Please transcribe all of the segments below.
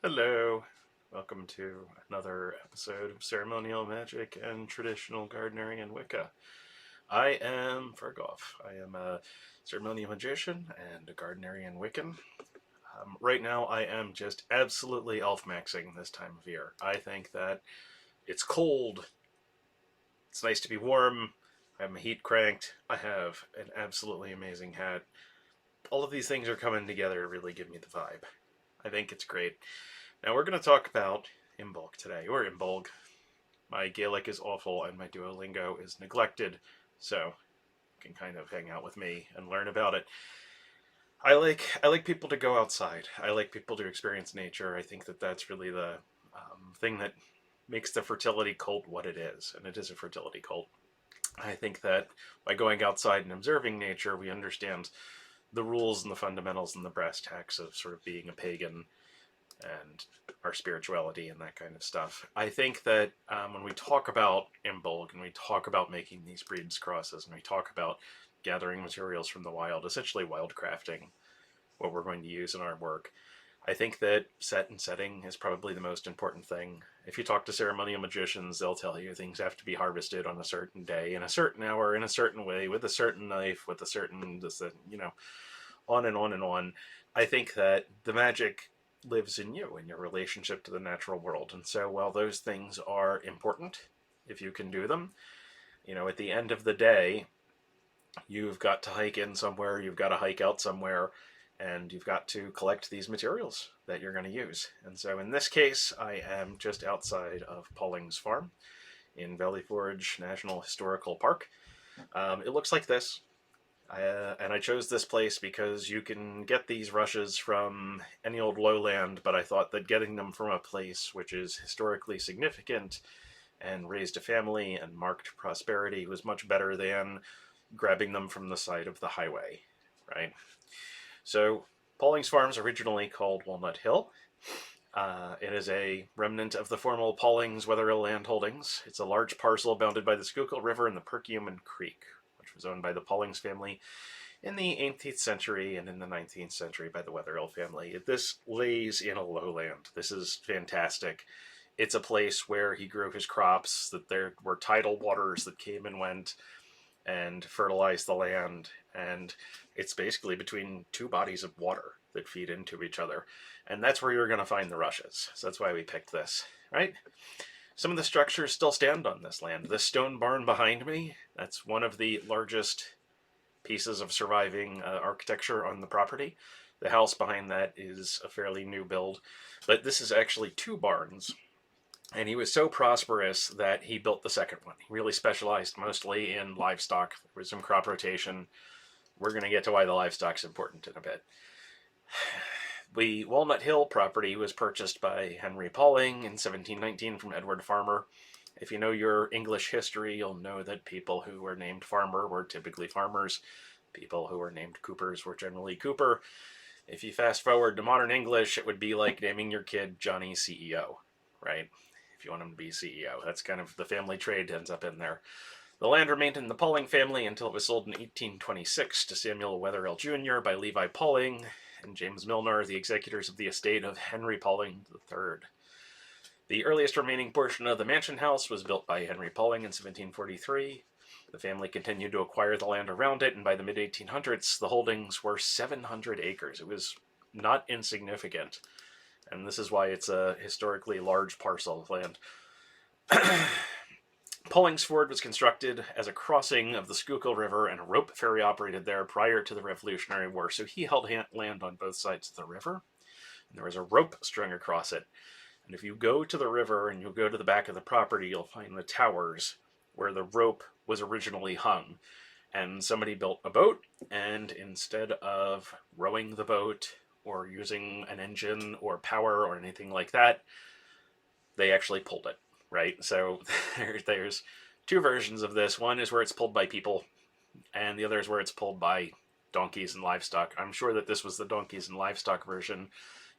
Hello, welcome to another episode of Ceremonial Magic and Traditional Gardening and Wicca. I am Fergoff. I am a ceremonial magician and a gardenarian Wiccan. Right now, I am just absolutely elf maxing this time of year. I think that it's cold, it's nice to be warm, I have my heat cranked, I have an absolutely amazing hat. All of these things are coming together to really give me the vibe. I think it's great. Now we're going to talk about Imbolc today, or Imbolc. My Gaelic is awful and my Duolingo is neglected, so you can kind of hang out with me and learn about it. I like people to go outside. I like people to experience nature. I think that that's really the thing that makes the fertility cult what it is, and it is a fertility cult. I think that by going outside and observing nature, we understand the rules and the fundamentals and the brass tacks of sort of being a pagan and our spirituality and that kind of stuff. I think that when we talk about Imbolc and we talk about making these breeds crosses and we talk about gathering materials from the wild, essentially wildcrafting, what we're going to use in our work, I think that set and setting is probably the most important thing. If you talk to ceremonial magicians, they'll tell you things have to be harvested on a certain day, in a certain hour, in a certain way, with a certain knife, with a certain, on and on and on. I think that the magic lives in you and your relationship to the natural world. And so while those things are important, if you can do them, at the end of the day, you've got to hike in somewhere, you've got to hike out somewhere, and you've got to collect these materials that you're going to use. And so in this case, I am just outside of Pauling's farm in Valley Forge National Historical Park. It looks like this. And I chose this place because you can get these rushes from any old lowland, but I thought that getting them from a place which is historically significant and raised a family and marked prosperity was much better than grabbing them from the side of the highway, right? So Pauling's Farm is originally called Walnut Hill. It is a remnant of the former Pauling's Wetherill land holdings. It's a large parcel bounded by the Schuylkill River and the Perkiomen Creek, which was owned by the Paulings family in the 18th century and in the 19th century by the Wetherill family. This lays in a lowland. This is fantastic. It's a place where he grew his crops, that there were tidal waters that came and went and fertilized the land, and it's basically between two bodies of water that feed into each other. And that's where you're going to find the rushes. So that's why we picked this, right? Some of the structures still stand on this land. This stone barn behind me, that's one of the largest pieces of surviving architecture on the property. The house behind that is a fairly new build, but this is actually two barns. And he was so prosperous that he built the second one. He really specialized mostly in livestock. There was some crop rotation. We're going to get to why the livestock's important in a bit. The Walnut Hill property was purchased by Henry Pauling in 1719 from Edward Farmer. If you know your English history, you'll know that people who were named Farmer were typically farmers. People who were named Coopers were generally Cooper. If you fast forward to modern English, it would be like naming your kid Johnny CEO, right? If you want him to be CEO. That's kind of the family trade ends up in there. The land remained in the Pauling family until it was sold in 1826 to Samuel Wetherill Jr. by Levi Pauling and James Milner, the executors of the estate of Henry Pauling III. The earliest remaining portion of the mansion house was built by Henry Pauling in 1743. The family continued to acquire the land around it, and by the mid-1800s, the holdings were 700 acres. It was not insignificant, and this is why it's a historically large parcel of land. Pauling's Ford was constructed as a crossing of the Schuylkill River, and a rope ferry operated there prior to the Revolutionary War, so he held land on both sides of the river, and there was a rope strung across it. And if you go to the river and you go to the back of the property, you'll find the towers where the rope was originally hung. And somebody built a boat, and instead of rowing the boat or using an engine or power or anything like that, they actually pulled it, right? So there's two versions of this. One is where it's pulled by people, and the other is where it's pulled by donkeys and livestock. I'm sure that this was the donkeys and livestock version,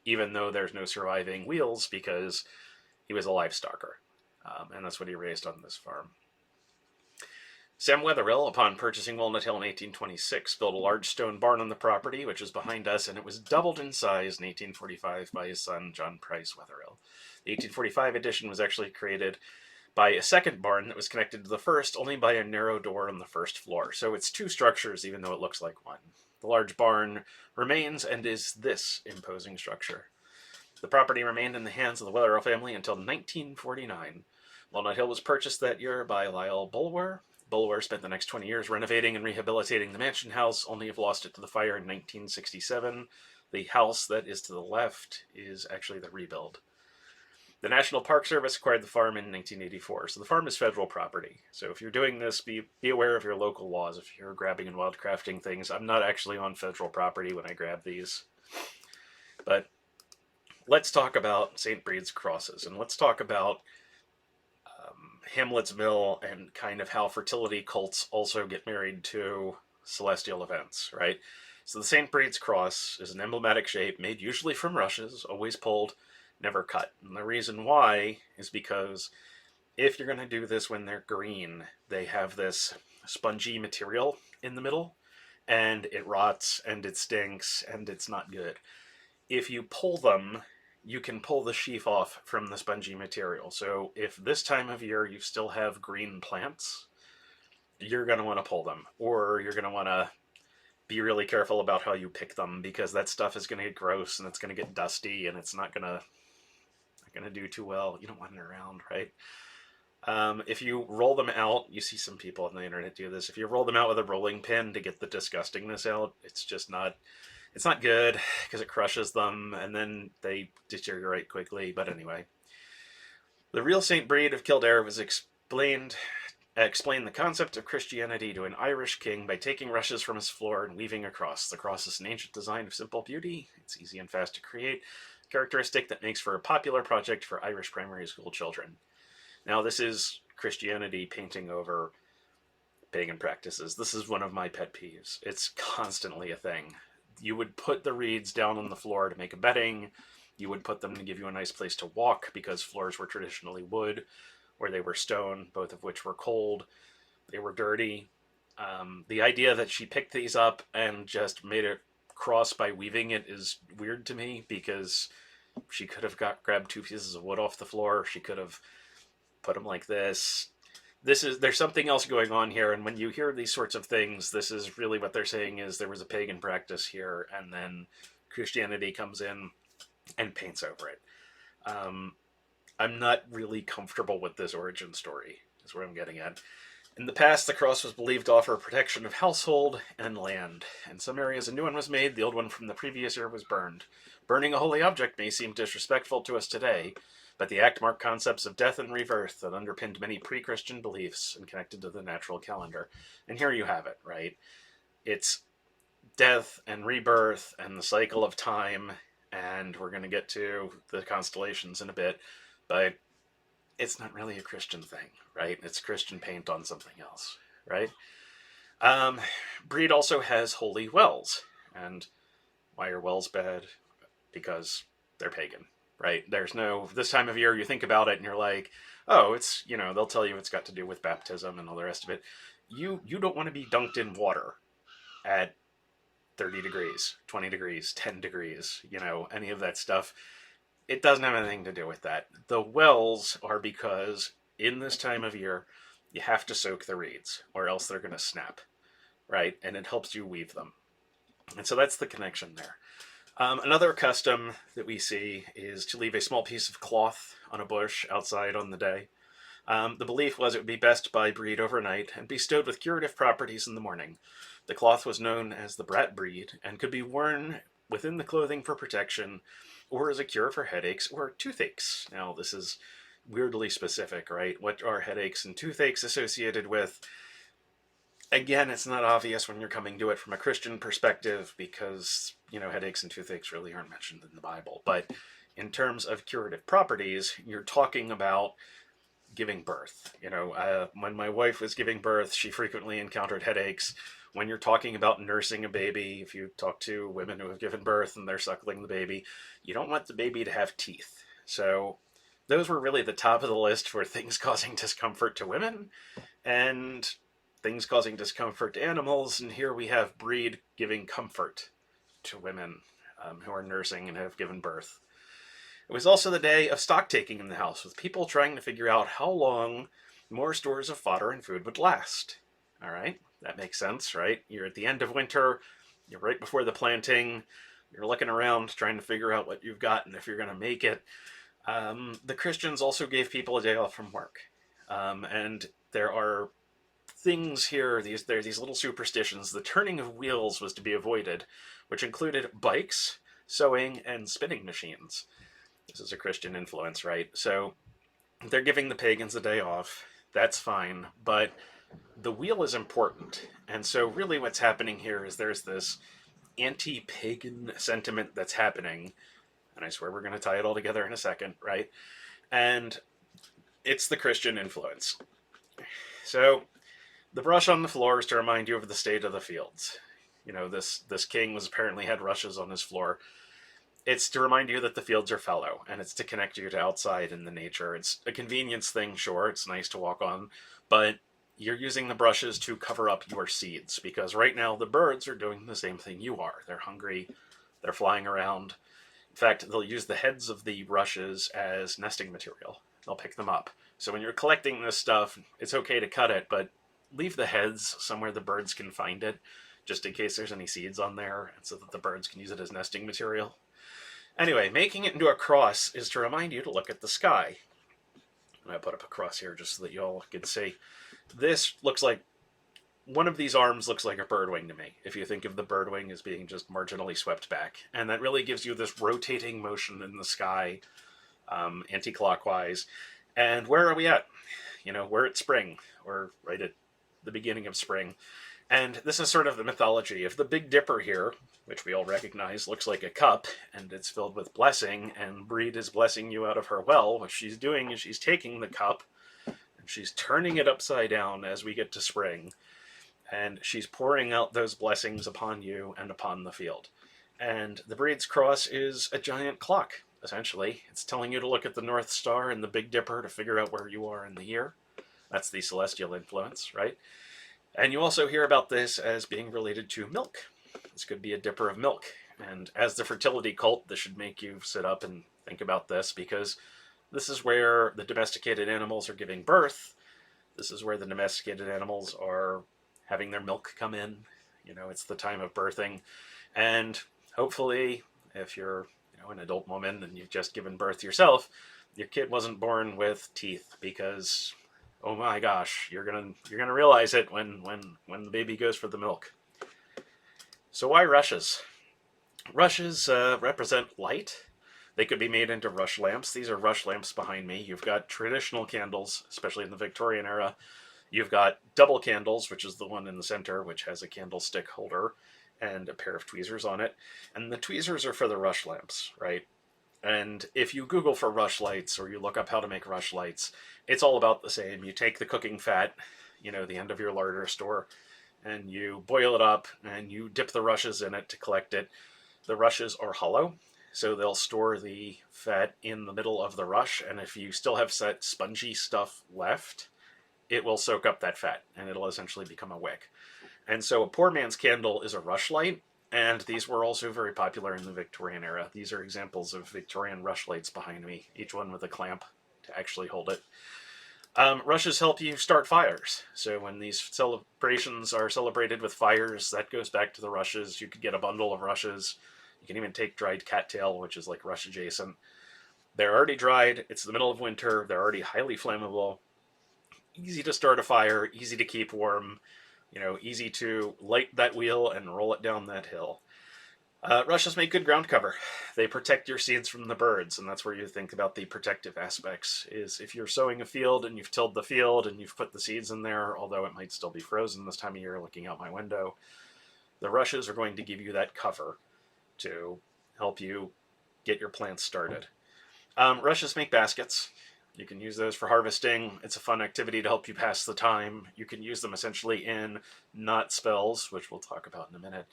even though there's no surviving wheels, because he was a livestocker, and that's what he raised on this farm. Sam Wetherill, upon purchasing Walnut Hill in 1826, built a large stone barn on the property, which is behind us, and it was doubled in size in 1845 by his son, John Price Wetherill. The 1845 edition was actually created by a second barn that was connected to the first only by a narrow door on the first floor. So it's two structures, even though it looks like one. The large barn remains and is this imposing structure. The property remained in the hands of the Wetherill family until 1949. Walnut Hill was purchased that year by Lyle Bulwer. Bulwer spent the next 20 years renovating and rehabilitating the mansion house, only have lost it to the fire in 1967. The house that is to the left is actually the rebuild. The National Park Service acquired the farm in 1984, so the farm is federal property. So if you're doing this, be aware of your local laws. If you're grabbing and wildcrafting things, I'm not actually on federal property when I grab these. But let's talk about St. Brede's crosses, and let's talk about Hamlets Mill and kind of how fertility cults also get married to celestial events, right? So the St. Brede's cross is an emblematic shape made usually from rushes, always pulled, never cut. And the reason why is because if you're going to do this when they're green, they have this spongy material in the middle, and it rots, and it stinks, and it's not good. If you pull them, you can pull the sheath off from the spongy material. So if this time of year you still have green plants, you're going to want to pull them, or you're going to want to be really careful about how you pick them, because that stuff is going to get gross and it's going to get dusty and it's not going to do too well. You don't want it around, right? If you roll them out, you see some people on the internet do this. If you roll them out with a rolling pin to get the disgustingness out, it's just not, it's not good because it crushes them and then they deteriorate quickly. But anyway, the real St. Brede of Kildare was explained the concept of Christianity to an Irish king by taking rushes from his floor and weaving a cross. The cross is an ancient design of simple beauty. It's easy and fast to create, a characteristic that makes for a popular project for Irish primary school children. Now, this is Christianity painting over pagan practices. This is one of my pet peeves. It's constantly a thing. You would put the reeds down on the floor to make a bedding. You would put them to give you a nice place to walk, because floors were traditionally wood, or they were stone, both of which were cold. They were dirty. The idea that she picked these up and just made a cross by weaving it is weird to me, because she could have grabbed two pieces of wood off the floor. She could have put them like this. There's something else going on here, and when you hear these sorts of things, this is really what they're saying is there was a pagan practice here, and then Christianity comes in and paints over it. I'm not really comfortable with this origin story, is what I'm getting at. In the past, the cross was believed to offer protection of household and land. In some areas, a new one was made. The old one from the previous year was burned. Burning a holy object may seem disrespectful to us today, but the act marked concepts of death and rebirth that underpinned many pre-Christian beliefs and connected to the natural calendar. And here you have it, right? It's death and rebirth and the cycle of time, and we're going to get to the constellations in a bit, but it's not really a Christian thing, right? It's Christian paint on something else, right? Brede also has holy wells. And why are wells bad? Because they're pagan, right? There's no, this time of year you think about it and you're like, oh, it's, they'll tell you it's got to do with baptism and all the rest of it. You don't want to be dunked in water at 30 degrees, 20 degrees, 10 degrees, any of that stuff. It doesn't have anything to do with that. The wells are because in this time of year, you have to soak the reeds or else they're going to snap, right? And it helps you weave them. And so that's the connection there. Another custom that we see is to leave a small piece of cloth on a bush outside on the day. The belief was it would be best by Brede overnight and be stowed with curative properties in the morning. The cloth was known as the Brat Brede and could be worn within the clothing for protection, or as a cure for headaches or toothaches. Now, this is weirdly specific, right? What are headaches and toothaches associated with? Again, it's not obvious when you're coming to it from a Christian perspective, because, headaches and toothaches really aren't mentioned in the Bible. But in terms of curative properties, you're talking about giving birth. When my wife was giving birth, she frequently encountered headaches. When you're talking about nursing a baby, if you talk to women who have given birth and they're suckling the baby, you don't want the baby to have teeth. So those were really the top of the list for things causing discomfort to women, and things causing discomfort to animals, and here we have breed giving comfort to women who are nursing and have given birth. It was also the day of stock taking in the house, with people trying to figure out how long more stores of fodder and food would last. All right, that makes sense, right? You're at the end of winter, you're right before the planting, you're looking around trying to figure out what you've got and if you're going to make it. The Christians also gave people a day off from work. And there are things here, there are these little superstitions. The turning of wheels was to be avoided, which included bikes, sewing, and spinning machines. This is a Christian influence, right? So they're giving the pagans a day off. That's fine, but the wheel is important. And so really what's happening here is there's this anti-pagan sentiment that's happening. And I swear we're going to tie it all together in a second, right? And it's the Christian influence. So the brush on the floor is to remind you of the state of the fields. You know, this king was apparently had rushes on his floor. It's to remind you that the fields are fallow, and it's to connect you to outside in the nature. It's a convenience thing, sure, it's nice to walk on, but you're using the brushes to cover up your seeds, because right now the birds are doing the same thing you are. They're hungry, they're flying around. In fact, they'll use the heads of the rushes as nesting material. They'll pick them up. So when you're collecting this stuff, it's okay to cut it, but leave the heads somewhere the birds can find it, just in case there's any seeds on there, and so that the birds can use it as nesting material. Anyway, making it into a cross is to remind you to look at the sky. And I put up a cross here just so that you all can see. This looks like, one of these arms looks like a bird wing to me, if you think of the bird wing as being just marginally swept back. And that really gives you this rotating motion in the sky, anti-clockwise. And where are we at? You know, we're at spring, or right at the beginning of spring. And this is sort of the mythology of the Big Dipper here, which we all recognize looks like a cup, and it's filled with blessing, and Breed is blessing you out of her well. What she's doing is she's taking the cup, and she's turning it upside down as we get to spring, and she's pouring out those blessings upon you and upon the field. And the Breed's cross is a giant clock, essentially. It's telling you to look at the North Star and the Big Dipper to figure out where you are in the year. That's the celestial influence, right? And you also hear about this as being related to milk. This could be a dipper of milk. And as the fertility cult, this should make you sit up and think about this, because this is where the domesticated animals are giving birth. This is where the domesticated animals are having their milk come in. You know, it's the time of birthing. And hopefully, if you're an adult woman and you've just given birth yourself, your kid wasn't born with teeth, because oh my gosh, you're gonna realize it when the baby goes for the milk. So why rushes? Rushes represent light. They could be made into rush lamps. These are rush lamps behind me. You've got traditional candles, especially in the Victorian era. You've got double candles, which is the one in the center, which has a candlestick holder and a pair of tweezers on it. And the tweezers are for the rush lamps, right? And if you Google for rush lights, or you look up how to make rush lights, it's all about the same. You take the cooking fat, the end of your larder store, and you boil it up, and you dip the rushes in it to collect it. The rushes are hollow, so they'll store the fat in the middle of the rush, and if you still have that spongy stuff left, it will soak up that fat, and it'll essentially become a wick. And so a poor man's candle is a rush light, and these were also very popular in the Victorian era. These are examples of Victorian rush lights behind me, each one with a clamp to actually hold it. Rushes help you start fires. So when these celebrations are celebrated with fires, that goes back to the rushes. You could get a bundle of rushes. You can even take dried cattail, which is like rush adjacent. They're already dried. It's the middle of winter. They're already highly flammable. Easy to start a fire, easy to keep warm, easy to light that wheel and roll it down that hill. Rushes make good ground cover. They protect your seeds from the birds, and that's where you think about the protective aspects, is if you're sowing a field and you've tilled the field and you've put the seeds in there, although it might still be frozen this time of year looking out my window, the rushes are going to give you that cover to help you get your plants started. Rushes make baskets. You can use those for harvesting. It's a fun activity to help you pass the time. You can use them essentially in knot spells, which we'll talk about in a minute.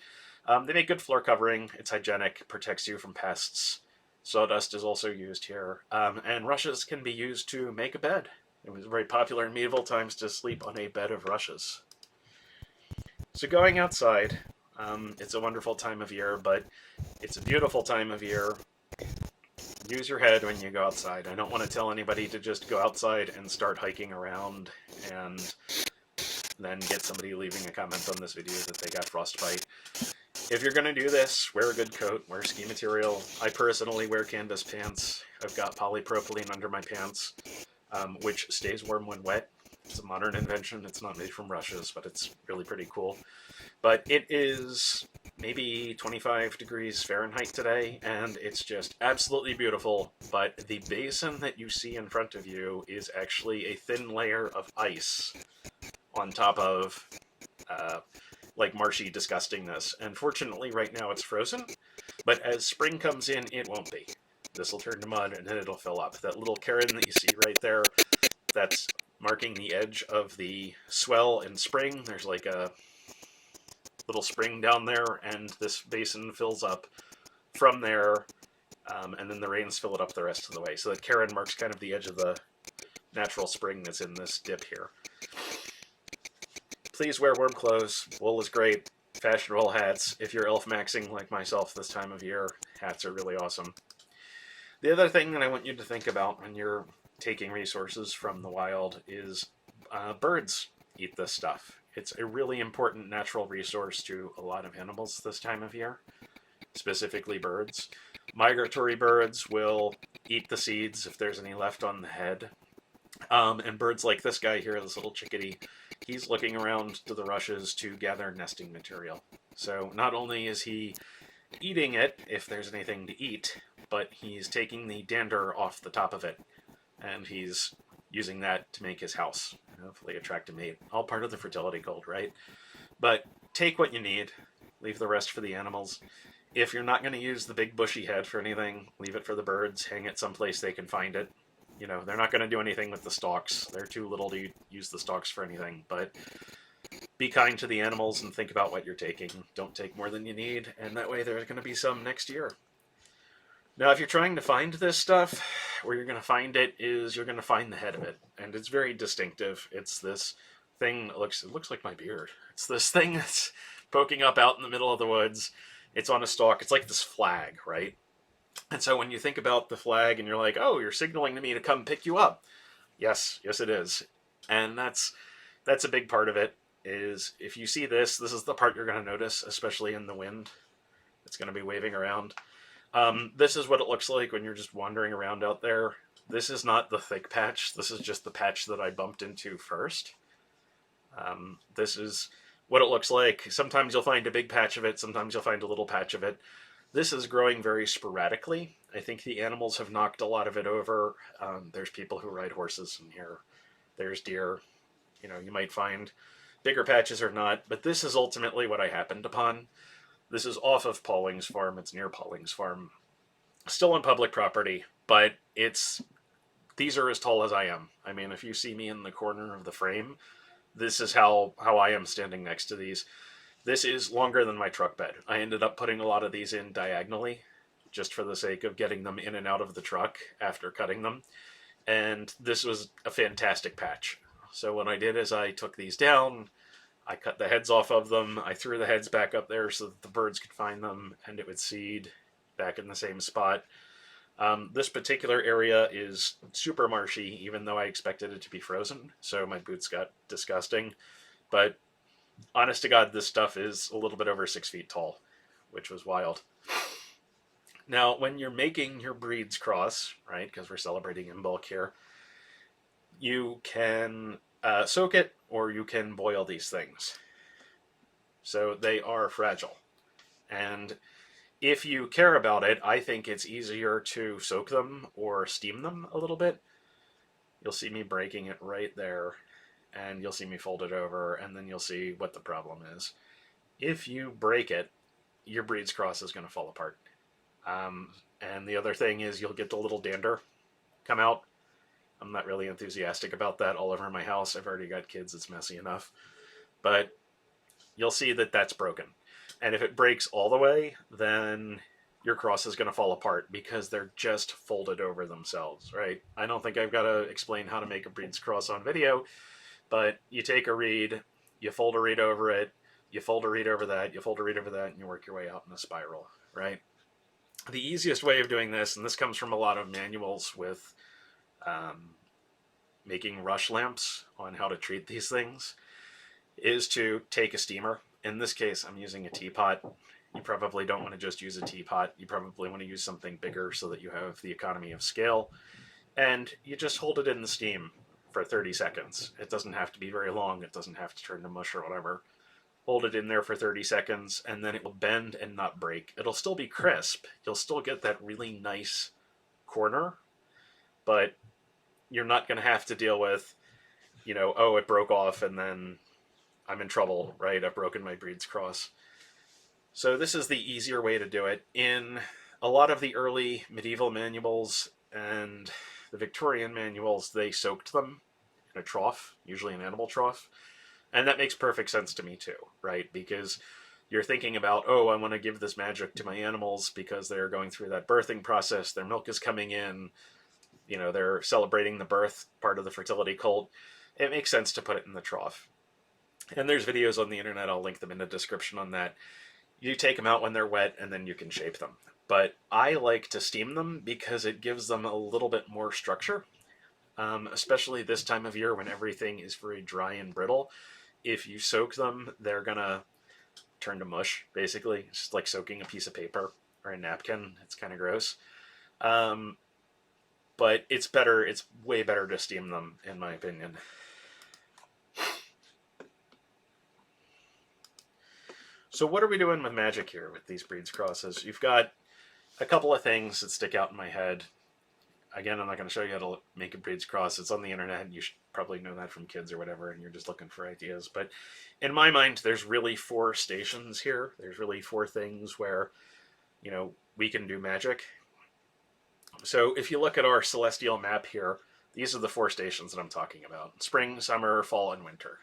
They make good floor covering. It's hygienic, protects you from pests. Sawdust is also used here. And rushes can be used to make a bed. It was very popular in medieval times to sleep on a bed of rushes. So going outside, it's a wonderful time of year, but it's a beautiful time of year. Use your head when you go outside. I don't want to tell anybody to just go outside and start hiking around and then get somebody leaving a comment on this video that they got frostbite. If you're going to do this, wear a good coat, wear ski material. I personally wear canvas pants. I've got polypropylene under my pants, which stays warm when wet. It's a modern invention. It's not made from rushes, but it's really pretty cool. But it is maybe 25 degrees Fahrenheit today, and it's just absolutely beautiful. But the basin that you see in front of you is actually a thin layer of ice on top of like marshy disgustingness. And fortunately, right now it's frozen. But as spring comes in, it won't be. This will turn to mud, and then it'll fill up. That little cairn that you see right there, that's marking the edge of the swell in spring. There's like a little spring down there, and this basin fills up from there, and then the rains fill it up the rest of the way. So that cairn marks kind of the edge of the natural spring that's in this dip here. Please wear warm clothes. Wool is great. Fashionable hats. If you're elf maxing like myself this time of year, hats are really awesome. The other thing that I want you to think about when you're taking resources from the wild is birds eat this stuff. It's a really important natural resource to a lot of animals this time of year, specifically birds. Migratory birds will eat the seeds if there's any left on the head. And birds like this guy here, this little chickadee, he's looking around to the rushes to gather nesting material. So not only is he eating it, if there's anything to eat, but he's taking the dander off the top of it, and he's using that to make his house and hopefully attract a mate. All part of the fertility cult, right? But take what you need, leave the rest for the animals. If you're not going to use the big bushy head for anything, leave it for the birds, hang it someplace they can find it. You know, they're not going to do anything with the stalks. They're too little to use the stalks for anything, but be kind to the animals and think about what you're taking. Don't take more than you need, and that way there's going to be some next year. Now, if you're trying to find this stuff, where you're going to find it is you're going to find the head of it, and it's very distinctive. It's this thing that looks like my beard. It's this thing that's poking up out in the middle of the woods. It's on a stalk. It's like this flag, right? And so when you think about the flag and you're like, oh, you're signaling to me to come pick you up. Yes, it is. And that's a big part of it, is if you see this is the part you're going to notice, especially in the wind. It's going to be waving around. This is what it looks like when you're just wandering around out there. This is not the thick patch. This is just the patch that I bumped into first. This is what it looks like. Sometimes you'll find a big patch of it. Sometimes you'll find a little patch of it. This is growing very sporadically. I think the animals have knocked a lot of it over. There's people who ride horses in here. There's deer. You know, you might find bigger patches or not, but this is ultimately what I happened upon. This is off of Pauling's farm. It's near Pauling's farm. Still on public property, but these are as tall as I am. I mean, if you see me in the corner of the frame, this is how I am standing next to these. This is longer than my truck bed. I ended up putting a lot of these in diagonally, just for the sake of getting them in and out of the truck after cutting them. And this was a fantastic patch. So what I did is I took these down, I cut the heads off of them, I threw the heads back up there so that the birds could find them, and it would seed back in the same spot. This particular area is super marshy, even though I expected it to be frozen, so my boots got disgusting. But honest to God, this stuff is a little bit over 6 feet tall, which was wild. Now, when you're making your breeds cross, right, because we're celebrating Imbolc here, you can soak it or you can boil these things. So they are fragile. And if you care about it, I think it's easier to soak them or steam them a little bit. You'll see me breaking it right there, and you'll see me fold it over, and then you'll see what the problem is. If you break it, your breed's cross is going to fall apart. And the other thing is you'll get the little dander come out. I'm not really enthusiastic about that all over my house. I've already got kids. It's messy enough. But you'll see that that's broken. And if it breaks all the way, then your cross is going to fall apart because they're just folded over themselves, right? I don't think I've got to explain how to make a breed's cross on video, but you take a reed, you fold a reed over it, you fold a reed over that, you fold a reed over that, and you work your way out in a spiral, right? The easiest way of doing this, and this comes from a lot of manuals with making rush lamps on how to treat these things, is to take a steamer. In this case, I'm using a teapot. You probably don't want to just use a teapot. You probably want to use something bigger so that you have the economy of scale. And you just hold it in the steam for 30 seconds. It doesn't have to be very long. It doesn't have to turn to mush or whatever. Hold it in there for 30 seconds, and then it will bend and not break. It'll still be crisp. You'll still get that really nice corner, but you're not going to have to deal with, oh, it broke off and then I'm in trouble, right? I've broken my breed's cross. So this is the easier way to do it. In a lot of the early medieval manuals and the Victorian manuals, they soaked them in a trough, usually an animal trough. And that makes perfect sense to me too, right? Because you're thinking about, oh, I want to give this magic to my animals because they're going through that birthing process. Their milk is coming in. They're celebrating the birth, part of the fertility cult. It makes sense to put it in the trough. And there's videos on the internet. I'll link them in the description on that. You take them out when they're wet and then you can shape them. But I like to steam them because it gives them a little bit more structure, especially this time of year when everything is very dry and brittle. If you soak them, they're going to turn to mush, basically. It's just like soaking a piece of paper or a napkin. It's kind of gross. But it's better. It's way better to steam them, in my opinion. So what are we doing with magic here with these breed's crosses? You've got a couple of things that stick out in my head. Again, I'm not going to show you how to make a breed's cross. It's on the internet. You should probably know that from kids or whatever, and you're just looking for ideas. But in my mind, there's really 4 stations here. There's really 4 things where, we can do magic. So if you look at our celestial map here, these are the 4 stations that I'm talking about. Spring, summer, fall, and winter.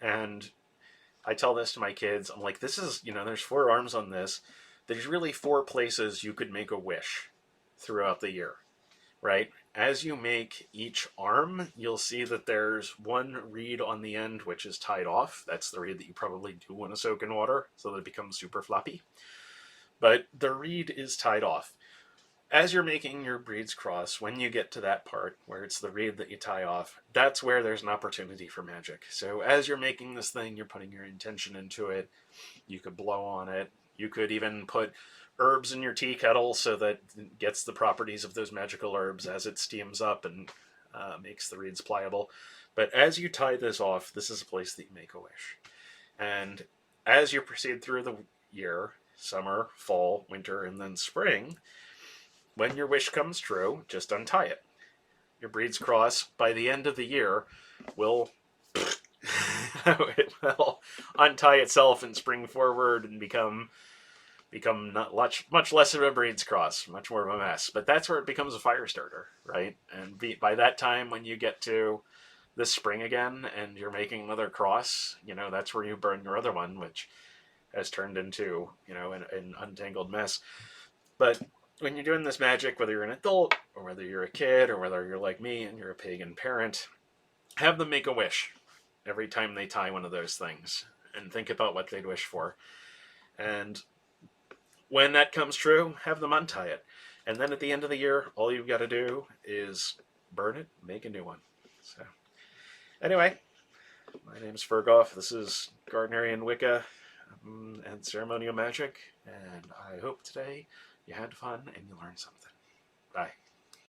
And I tell this to my kids. I'm like, this is, there's 4 arms on this. There's really 4 places you could make a wish throughout the year. Right? As you make each arm, you'll see that there's one reed on the end, which is tied off. That's the reed that you probably do want to soak in water so that it becomes super floppy. But the reed is tied off. As you're making your breed's cross, when you get to that part where it's the reed that you tie off, that's where there's an opportunity for magic. So as you're making this thing, you're putting your intention into it. You could blow on it. You could even put herbs in your tea kettle so that it gets the properties of those magical herbs as it steams up and makes the reeds pliable. But as you tie this off, this is a place that you make a wish. And as you proceed through the year, summer, fall, winter, and then spring, when your wish comes true, just untie it. Your breed's cross, by the end of the year, will it will untie itself and spring forward and become not much less of a breed's cross, much more of a mess. But that's where it becomes a fire starter, right? And by that time, when you get to this spring again and you're making another cross, that's where you burn your other one, which has turned into, an untangled mess. But when you're doing this magic, whether you're an adult or whether you're a kid or whether you're like me and you're a pagan parent, have them make a wish every time they tie one of those things and think about what they'd wish for. And when that comes true, have them untie it. And then at the end of the year, all you've got to do is burn it, make a new one. So anyway, my name is Fergoff. This is Gardnerian Wicca and Ceremonial Magic. And I hope today you had fun and you learned something. Bye.